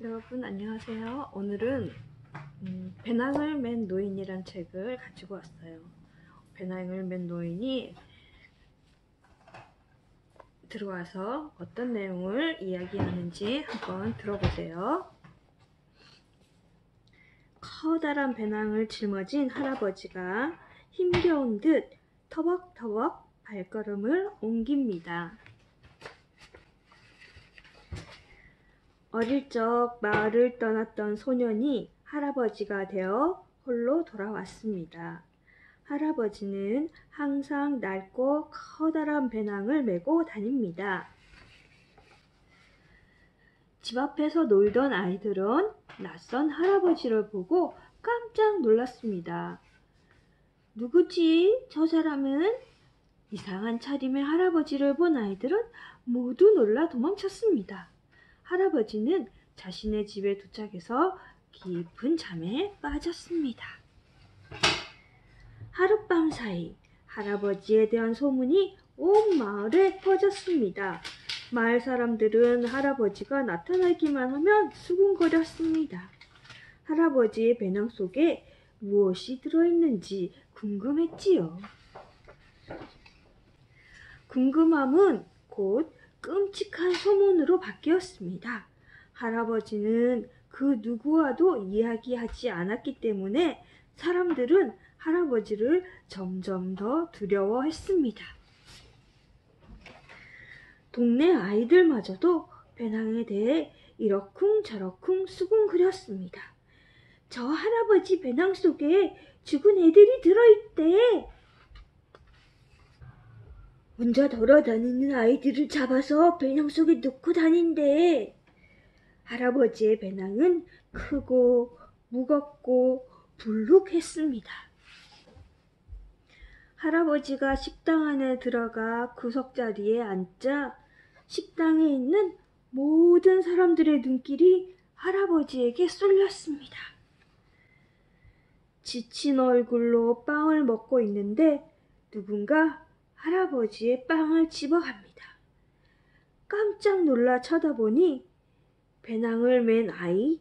여러분 안녕하세요. 오늘은 배낭을 맨 노인이란 책을 가지고 왔어요. 배낭을 맨 노인이 들어와서 어떤 내용을 이야기하는지 한번 들어보세요. 커다란 배낭을 짊어진 할아버지가 힘겨운 듯 터벅터벅 발걸음을 옮깁니다. 어릴 적 마을을 떠났던 소년이 할아버지가 되어 홀로 돌아왔습니다. 할아버지는 항상 낡고 커다란 배낭을 메고 다닙니다. 집 앞에서 놀던 아이들은 낯선 할아버지를 보고 깜짝 놀랐습니다. 누구지? 저 사람은? 이상한 차림의 할아버지를 본 아이들은 모두 놀라 도망쳤습니다. 할아버지는 자신의 집에 도착해서 깊은 잠에 빠졌습니다. 하룻밤 사이 할아버지에 대한 소문이 온 마을에 퍼졌습니다. 마을 사람들은 할아버지가 나타나기만 하면 수군거렸습니다. 할아버지의 배낭 속에 무엇이 들어있는지 궁금했지요. 궁금함은 곧 끔찍한 소문으로 바뀌었습니다. 할아버지는 그 누구와도 이야기하지 않았기 때문에 사람들은 할아버지를 점점 더 두려워했습니다. 동네 아이들마저도 배낭에 대해 이러쿵저러쿵 수군거렸습니다. 저 할아버지 배낭 속에 죽은 애들이 들어있대. 혼자 돌아다니는 아이들을 잡아서 배낭 속에 넣고 다닌대. 할아버지의 배낭은 크고 무겁고 불룩했습니다. 할아버지가 식당 안에 들어가 구석자리에 앉자 식당에 있는 모든 사람들의 눈길이 할아버지에게 쏠렸습니다. 지친 얼굴로 빵을 먹고 있는데 누군가 할아버지의 빵을 집어갑니다. 깜짝 놀라 쳐다보니 배낭을 맨 아이,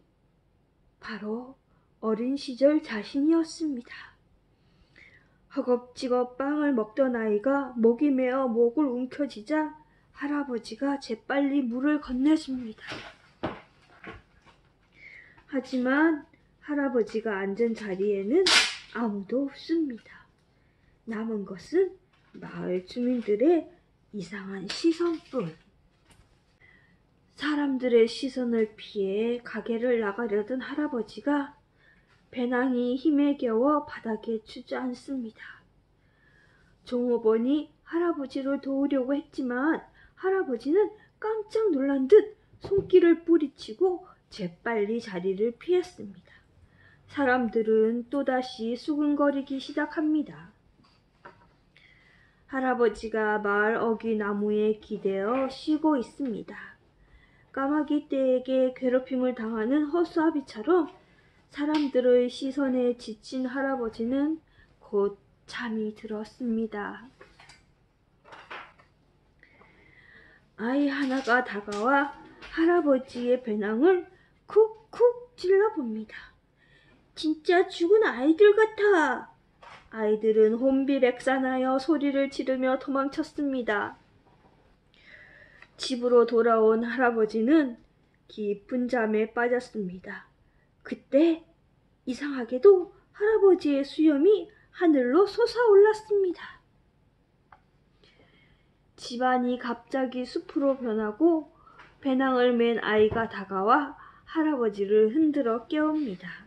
바로 어린 시절 자신이었습니다. 허겁지겁 빵을 먹던 아이가 목이 메어 목을 움켜쥐자 할아버지가 재빨리 물을 건네줍니다. 하지만 할아버지가 앉은 자리에는 아무도 없습니다. 남은 것은 마을 주민들의 이상한 시선뿐. 사람들의 시선을 피해 가게를 나가려던 할아버지가 배낭이 힘에 겨워 바닥에 주저앉습니다. 종업원이 할아버지를 도우려고 했지만 할아버지는 깜짝 놀란 듯 손길을 뿌리치고 재빨리 자리를 피했습니다. 사람들은 또다시 수군거리기 시작합니다. 할아버지가 마을 어귀 나무에 기대어 쉬고 있습니다. 까마귀 떼에게 괴롭힘을 당하는 허수아비처럼 사람들의 시선에 지친 할아버지는 곧 잠이 들었습니다. 아이 하나가 다가와 할아버지의 배낭을 쿡쿡 찔러봅니다. 진짜 죽은 아이들 같아. 아이들은 혼비백산하여 소리를 지르며 도망쳤습니다. 집으로 돌아온 할아버지는 깊은 잠에 빠졌습니다. 그때 이상하게도 할아버지의 수염이 하늘로 솟아올랐습니다. 집안이 갑자기 숲으로 변하고 배낭을 맨 아이가 다가와 할아버지를 흔들어 깨웁니다.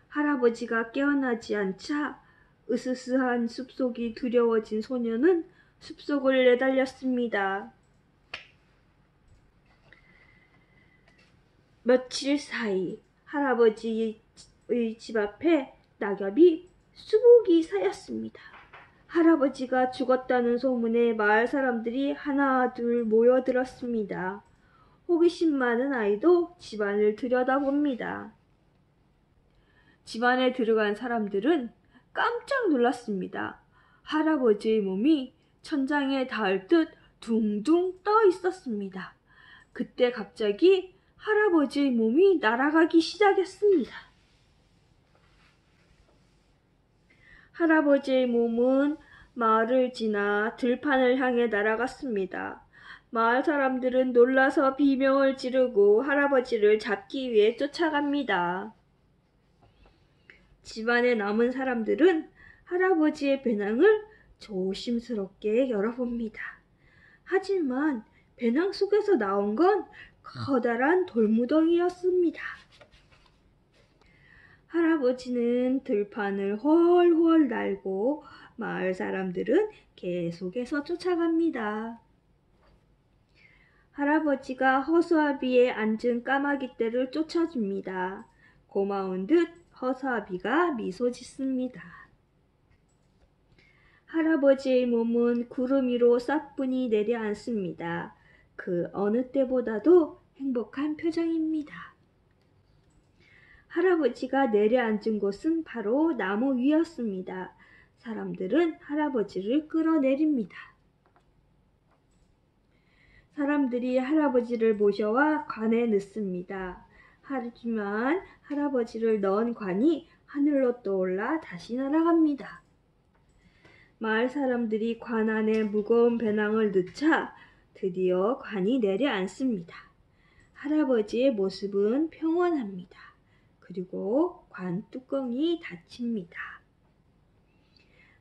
할아버지가 깨어나지 않자 으스스한 숲속이 두려워진 소녀는 숲속을 내달렸습니다. 며칠 사이 할아버지의 집 앞에 낙엽이 수북이 쌓였습니다. 할아버지가 죽었다는 소문에 마을 사람들이 하나 둘 모여들었습니다. 호기심 많은 아이도 집안을 들여다봅니다. 집안에 들어간 사람들은 깜짝 놀랐습니다. 할아버지의 몸이 천장에 닿을 듯 둥둥 떠 있었습니다. 그때 갑자기 할아버지의 몸이 날아가기 시작했습니다. 할아버지의 몸은 마을을 지나 들판을 향해 날아갔습니다. 마을 사람들은 놀라서 비명을 지르고 할아버지를 잡기 위해 쫓아갑니다. 집안에 남은 사람들은 할아버지의 배낭을 조심스럽게 열어봅니다. 하지만 배낭 속에서 나온 건 커다란 돌무덩이였습니다. 할아버지는 들판을 훨훨 날고 마을 사람들은 계속해서 쫓아갑니다. 할아버지가 허수아비에 앉은 까마귀 떼를 쫓아줍니다. 고마운 듯 허수아비가 미소 짓습니다. 할아버지의 몸은 구름 위로 싹분이 내려앉습니다. 그 어느 때보다도 행복한 표정입니다. 할아버지가 내려앉은 곳은 바로 나무 위였습니다. 사람들은 할아버지를 끌어내립니다. 사람들이 할아버지를 모셔와 관에 넣습니다. 하지만 할아버지를 넣은 관이 하늘로 떠올라 다시 날아갑니다. 마을 사람들이 관 안에 무거운 배낭을 넣자 드디어 관이 내려앉습니다. 할아버지의 모습은 평온합니다. 그리고 관 뚜껑이 닫힙니다.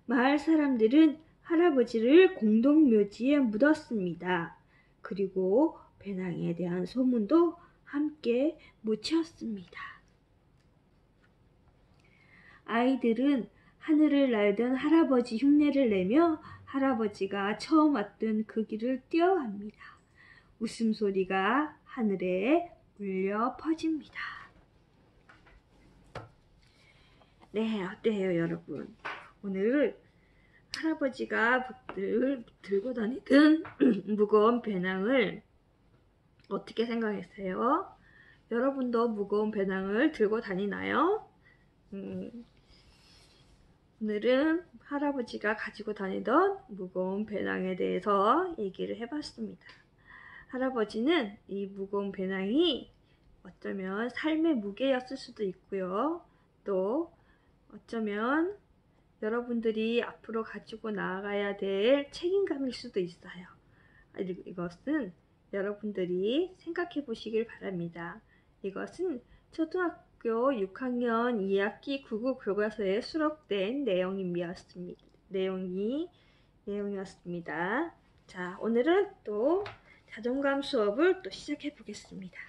마을 사람들은 할아버지를 공동묘지에 묻었습니다. 그리고 배낭에 대한 소문도 함께 묻혔습니다. 아이들은 하늘을 날던 할아버지 흉내를 내며 할아버지가 처음 왔던 그 길을 뛰어갑니다. 웃음소리가 하늘에 울려 퍼집니다. 네, 어때요, 여러분? 오늘 할아버지가 들고 다니던 무거운 배낭을 어떻게 생각했어요? 여러분도 무거운 배낭을 들고 다니나요? 오늘은 할아버지가 가지고 다니던 무거운 배낭에 대해서 얘기를 해봤습니다. 할아버지는 이 무거운 배낭이 어쩌면 삶의 무게였을 수도 있고요. 또 어쩌면 여러분들이 앞으로 가지고 나아가야 될 책임감일 수도 있어요. 이것은 여러분들이 생각해 보시길 바랍니다. 이것은 초등학교 6학년 2학기 국어 교과서에 수록된 내용이었습니다. 자, 오늘은 또 자존감 수업을 또 시작해 보겠습니다.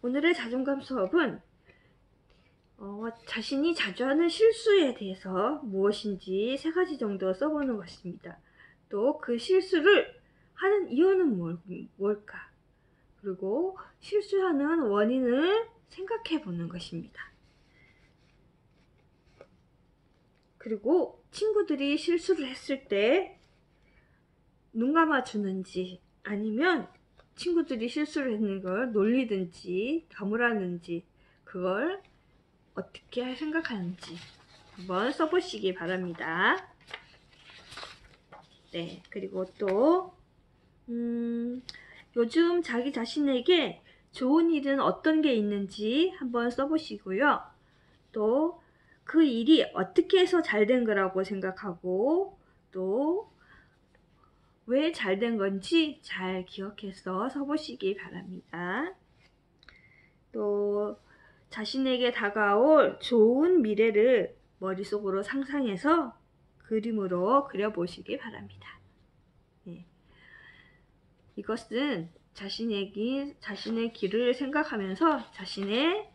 오늘의 자존감 수업은 자신이 자주 하는 실수에 대해서 무엇인지 3가지 정도 써보는 것입니다. 또 그 실수를 하는 이유는 뭘까? 그리고 실수하는 원인을 생각해 보는 것입니다. 그리고 친구들이 실수를 했을 때 눈 감아주는지 아니면 친구들이 실수를 했는 걸 놀리든지 가물하는지 그걸 어떻게 생각하는지 한번 써보시기 바랍니다. 네, 그리고 또 요즘 자기 자신에게 좋은 일은 어떤 게 있는지 한번 써보시고요. 또 그 일이 어떻게 해서 잘 된 거라고 생각하고 또 왜 잘 된 건지 잘 기억해서 써보시기 바랍니다. 또 자신에게 다가올 좋은 미래를 머릿속으로 상상해서 그림으로 그려보시기 바랍니다. 네. 이것은 자신의 길을 생각하면서 자신의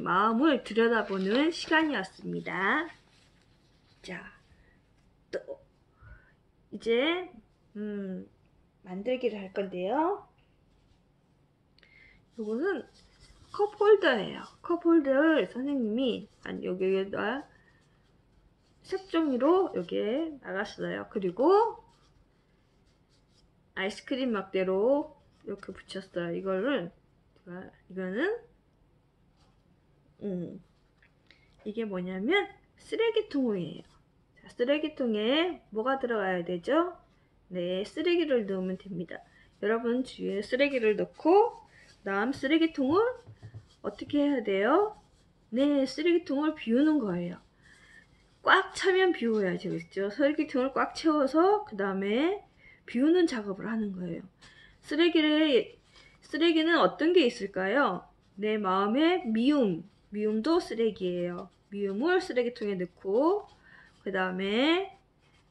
마음을 들여다보는 시간이었습니다. 자, 또 이제 만들기를 할 건데요. 이거는 컵홀더예요. 컵홀더를 선생님이 여기에다 색종이로 여기에 나갔어요. 그리고 아이스크림 막대로 이렇게 붙였어요. 이거는 이게 뭐냐면 쓰레기통이에요. 자, 쓰레기통에 뭐가 들어가야 되죠? 네, 쓰레기를 넣으면 됩니다. 여러분 주위에 쓰레기를 넣고 다음 쓰레기통을 어떻게 해야 돼요? 네, 쓰레기통을 비우는 거예요. 꽉 차면 비워야죠. 그렇죠? 쓰레기통을 꽉 채워서 그 다음에 비우는 작업을 하는 거예요. 쓰레기는 어떤 게 있을까요? 내 마음의 미움도 쓰레기예요. 미움을 쓰레기통에 넣고 그 다음에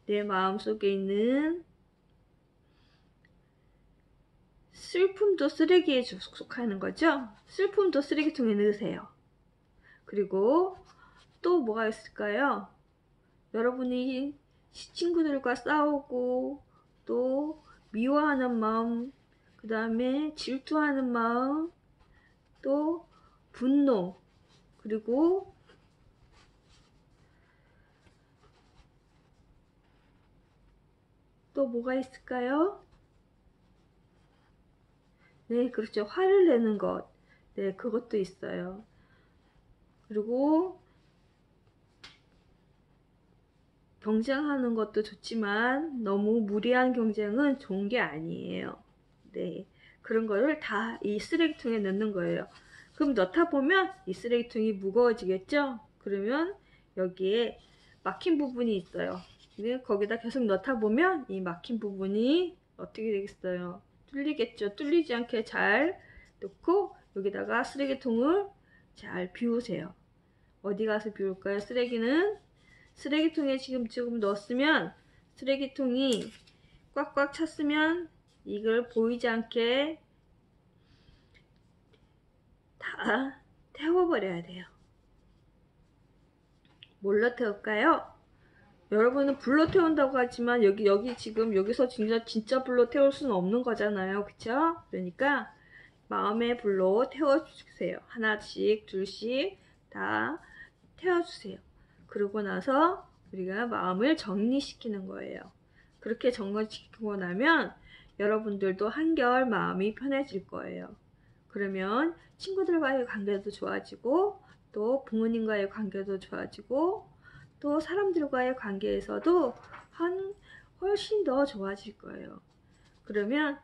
내 마음속에 있는 슬픔도 쓰레기에 속하는 거죠. 슬픔도 쓰레기통에 넣으세요. 그리고 또 뭐가 있을까요? 여러분이 친구들과 싸우고 또 미워하는 마음, 그 다음에 질투하는 마음, 또 분노, 그리고 또 뭐가 있을까요? 네, 그렇죠. 화를 내는 것. 네, 그것도 있어요. 그리고 경쟁하는 것도 좋지만 너무 무리한 경쟁은 좋은 게 아니에요. 네, 그런 거를 다 이 쓰레기통에 넣는 거예요. 그럼 넣다 보면 이 쓰레기통이 무거워지겠죠? 그러면 여기에 막힌 부분이 있어요. 근데 거기다 계속 넣다 보면 이 막힌 부분이 어떻게 되겠어요? 뚫리겠죠? 뚫리지 않게 잘 넣고 여기다가 쓰레기통을 잘 비우세요. 어디 가서 비울까요? 쓰레기통에 지금 넣었으면 쓰레기통이 꽉꽉 찼으면 이걸 보이지 않게 다 태워버려야 돼요. 뭘로 태울까요? 여러분은 불로 태운다고 하지만 여기 지금 여기서 진짜 불로 태울 수는 없는 거잖아요. 그쵸? 그러니까 마음의 불로 태워주세요. 하나씩 둘씩 다 태워주세요. 그러고 나서 우리가 마음을 정리시키는 거예요. 그렇게 정리시키고 나면 여러분들도 한결 마음이 편해질 거예요. 그러면 친구들과의 관계도 좋아지고 또 부모님과의 관계도 좋아지고 또 사람들과의 관계에서도 훨씬 더 좋아질 거예요. 그러면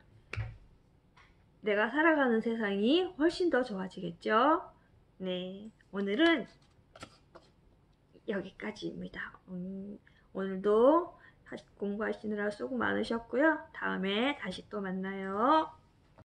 내가 살아가는 세상이 훨씬 더 좋아지겠죠? 네, 오늘은 여기까지입니다. 오늘도 공부하시느라 수고 많으셨고요. 다음에 다시 또 만나요.